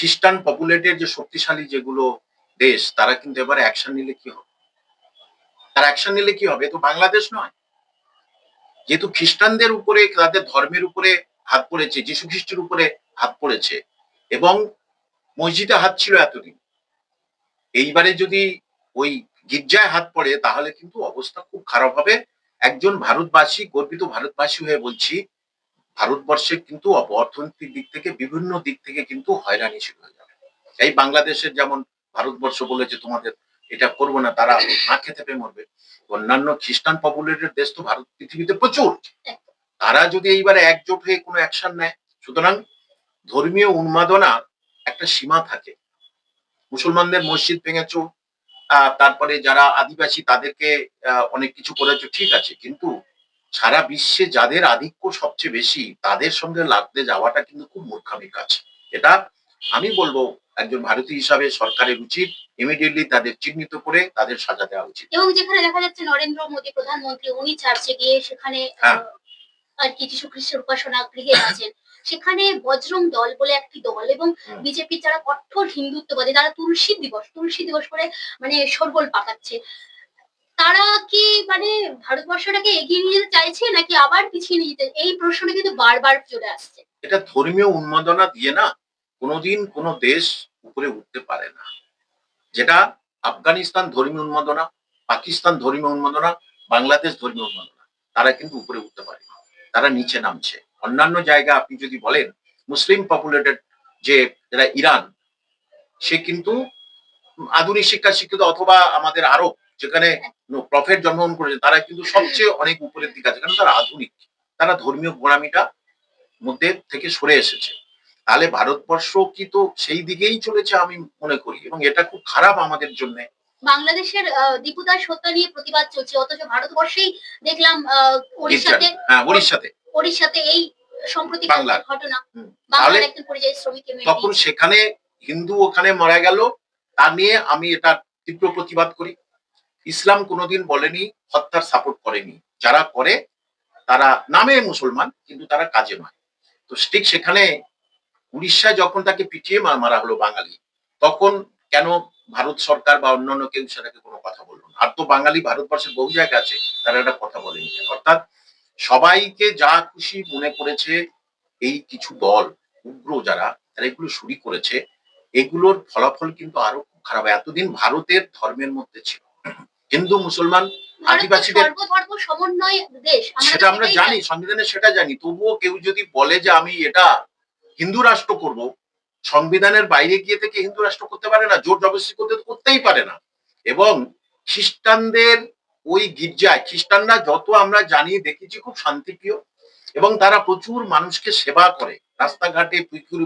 খ্রিস্টান পপুলেটেড যে শক্তিশালী যেগুলো দেশ, তারা কিন্তু এবারে অ্যাকশন নিলে কি হবে? তারা অ্যাকশন নিলে কি হবে? তো বাংলাদেশ নয়। যেহেতু খ্রিস্টানদের উপরে, তাদের ধর্মের উপরে হাত পড়েছে, যীশু খ্রিস্টের উপরে হাত পড়েছে এবং মসজিদে হাত ছিল এতদিন। এইবারে যদি ওই গির্জায় হাত পড়ে তাহলে কিন্তু অবস্থা খুব খারাপ হবে। একজন ভারতবাসী, গর্বিত ভারতবাসী হয়ে বলছি, ভারতবর্ষের কিন্তু অর্থনৈতিক দিক থেকে বিভিন্ন দিক থেকে কিন্তু হয়রানি শুরু হয়ে যাবে। এই বাংলাদেশের যেমন ভারতবর্ষ বলেছে তোমাদের এটা করবো না, তারা না খেতে পেয়ে মরবে। অন্যান্য খ্রিস্টান পপুলেটেড দেশ তো ভারত পৃথিবীতে প্রচুর, তারা যদি এইবারে একজোট হয়ে কোনো অ্যাকশন নেয়। সুতরাং ধর্মীয় উন্মাদনা একটা সীমা থাকে। মুসলমানদের মসজিদ ভেঙেছো, তারপরে যারা আদিবাসী তাদেরকে অনেক কিছু করেছো, ঠিক আছে, কিন্তু সারা বিশ্বে যাদের আধিক্য সবচেয়ে বেশি তাদের সঙ্গে লাগতে যাওয়াটা কিন্তু খুব মূর্খামির কাজ। এটা আমি বলবো একজন ভারতীয় হিসাবে সরকারের উচিত ইমিডিয়েটলি তাদের চিহ্নিত করে তাদের সাজা দেওয়া উচিত। এবং যেখানে দেখা যাচ্ছে নরেন্দ্র মোদী প্রধানমন্ত্রী উনি চার্চে গিয়ে সেখানে আর কি যীশু খ্রিস্টের উপাসনা গৃহে আছেন, সেখানে বজরং দল বলে একটি দল এবং বিজেপি যারা কঠোর হিন্দুত্ববাদী তারা তুলসী দিবস করে মানে শোরগোল পাকাচ্ছে। তারা কি মানে ভারতবর্ষটাকে এগিয়ে নিয়ে যেতে চাইছে নাকি আবার পিছিয়ে নিয়ে যেতে? এই প্রশ্নটা কিন্তু বারবার চলে আসছে। এটা ধর্মীয় উন্মাদনা দিয়ে না কোনোদিন কোনো দেশ উপরে উঠতে পারে না। যেটা আফগানিস্তান ধর্মীয় উন্মাদনা, পাকিস্তান ধর্মীয় উন্মাদনা, বাংলাদেশ ধর্মীয় উন্মাদনা, তারা কিন্তু উপরে উঠতে পারে না, তারা নিচে নামছে। অন্যান্য জায়গা আপনি যদি বলেন মুসলিম পপুলেটেড যে যারা ইরান, সে কিন্তু আধুনিক শিক্ষা শিক্ষিত, অথবা আমাদের আরব যেখানে প্রফেট জন্মগ্রহণ করেছে, তারা কিন্তু সবচেয়ে অনেক উপরের দিকে আছে, কারণ তারা আধুনিক, তারা ধর্মীয় গোড়ামিটা মধ্যে থেকে সরে এসেছে। তাহলে ভারতবর্ষ কি তো সেই দিকেই চলেছে আমি মনে করি, এবং এটা খুব খারাপ আমাদের জন্য। বাংলাদেশের দীপুদাস হত্যা নিয়ে প্রতিবাদ চলছে, অথচ ভারতবর্ষেই দেখলাম ওড়িশাতে এই সম্প্রতি ঘটনা, বাংলার একজন পরিযায়ী শ্রমিক। তখন সেখানে হিন্দু ওখানে মারা গেল, তা নিয়ে আমি এটা তীব্র প্রতিবাদ করি। ইসলাম কোনোদিন বলেনি, হত্যার সাপোর্ট করেনি, যারা করে তারা নামে মুসলমান কিন্তু তারা কাজে নয়। তো ঠিক সেখানে উড়িষ্যায় যখন তাকে পিটিয়ে মারা হলো বাঙালি, তখন কেন ভারত সরকার বা অন্যান্য কেউ সেটাকে কোনো কথা বললো না? আর তো বাঙালি ভারতবর্ষের বহু জায়গা আছে, তারা একটা কথা বলেনি। অর্থাৎ সবাইকে যা খুশি মনে করেছে এই কিছু দল উগ্র যারা, তারা এগুলো শুরু করেছে, এগুলোর ফলাফল কিন্তু আরো খুব খারাপ। এতদিন ভারতের ধর্মের মধ্যে ছিল হিন্দু মুসলমান আদিবাসীদের সমন্বয় দেশ, সেটা আমরা জানি, সংবিধানে সেটা জানি। তবুও কেউ যদি বলে যে আমি এটা হিন্দু রাষ্ট্র করব, সংবিধানের বাইরে গিয়ে থেকে হিন্দু রাষ্ট্র করতে পারে না, জোর জবরদস্তি করতেই পারে না। এবং খ্রিস্টানদের ওই গির্জায়, খ্রিস্টানরা যত আমরা জানি দেখেছি খুব শান্তিপ্রিয়, এবং তারা প্রচুর মানুষকে সেবা করে, রাস্তাঘাটে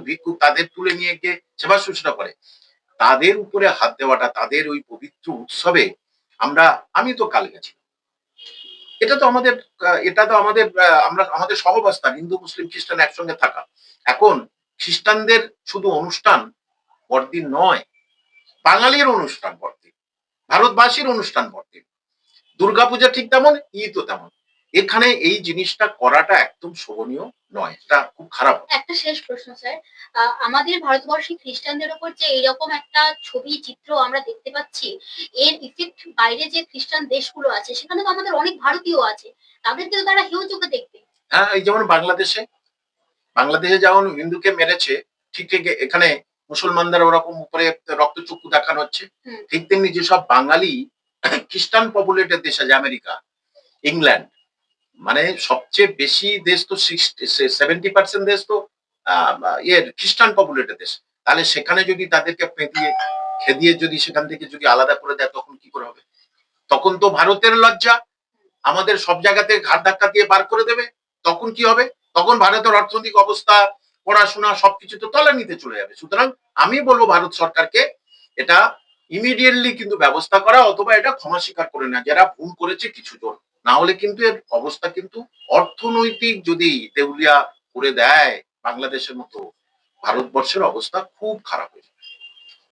ভিক্ষুক তাদের তুলে নিয়ে গিয়ে সেবা শুশ্রূষা করে। তাদের উপরে হাত দেওয়াটা, তাদের ওই পবিত্র উৎসবে আমি তো কাল গেছি, এটা তো আমাদের আমরা আমাদের সহাবস্থান, হিন্দু মুসলিম খ্রিস্টান একসঙ্গে থাকা। এখন খ্রিস্টানদের শুধু অনুষ্ঠান বড়দিন নয়, বাঙালির অনুষ্ঠান বড়দিন, ভারতবাসীর অনুষ্ঠান বড়দিন, দুর্গাপূজা ঠিক তেমন, ঈদও তেমন। এখানে এই জিনিসটা করাটা একদম শোভনীয় নয়, এটা খুব খারাপ। একটা শেষ প্রশ্ন স্যার, আমাদের ভারতবর্ষে খ্রিস্টানদের উপর যে এইরকম একটা ছবি চিত্র আমরা দেখতে পাচ্ছি, এর ইফেক্ট বাইরে যে খ্রিস্টান দেশগুলো আছে সেখানে তো আমাদের অনেক ভারতীয় আছে, তাদেরকে তো তারা হেয় চোখে দেখবে। হ্যাঁ, এই যেমন বাংলাদেশে যেমন হিন্দুকে মেরেছে, ঠিক ঠিক এখানে মুসলমানদের ওরকম উপরে রক্তচক্ষু দেখানো হচ্ছে। ঠিক তেমনি যেসব বাঙালি খ্রিস্টান পপুলেটেড দেশ আছে, আমেরিকা, ইংল্যান্ড, মানে সবচেয়ে বেশি দেশ তো 70% দেশ তো খ্রিস্টান পপুলেটেড দেশ। তাহলে সেখানে যদি তাদেরকে খেদিয়ে যদি সেখান থেকে যদি আলাদা করে দেয়, তখন কি করে হবে? তখন তো ভারতের লজ্জা, আমাদের সব জায়গাতে ঘাট ধাক্কা দিয়ে বার করে দেবে। তখন কি হবে? তখন ভারতের অর্থনৈতিক অবস্থা, পড়াশোনা সবকিছু তো তলানিতে চলে যাবে। সুতরাং আমি বলবো ভারত সরকারকে এটা ইমিডিয়েটলি কিন্তু ব্যবস্থা করা, অথবা এটা ক্ষমা স্বীকার করে না যারা ভুল করেছে কিছু জন, না হলে কিন্তু এর অবস্থা কিন্তু অর্থনৈতিক যদি দেউলিয়া করে দেয় বাংলাদেশের মতো, ভারতবর্ষের অবস্থা খুব খারাপ হয়ে যাবে।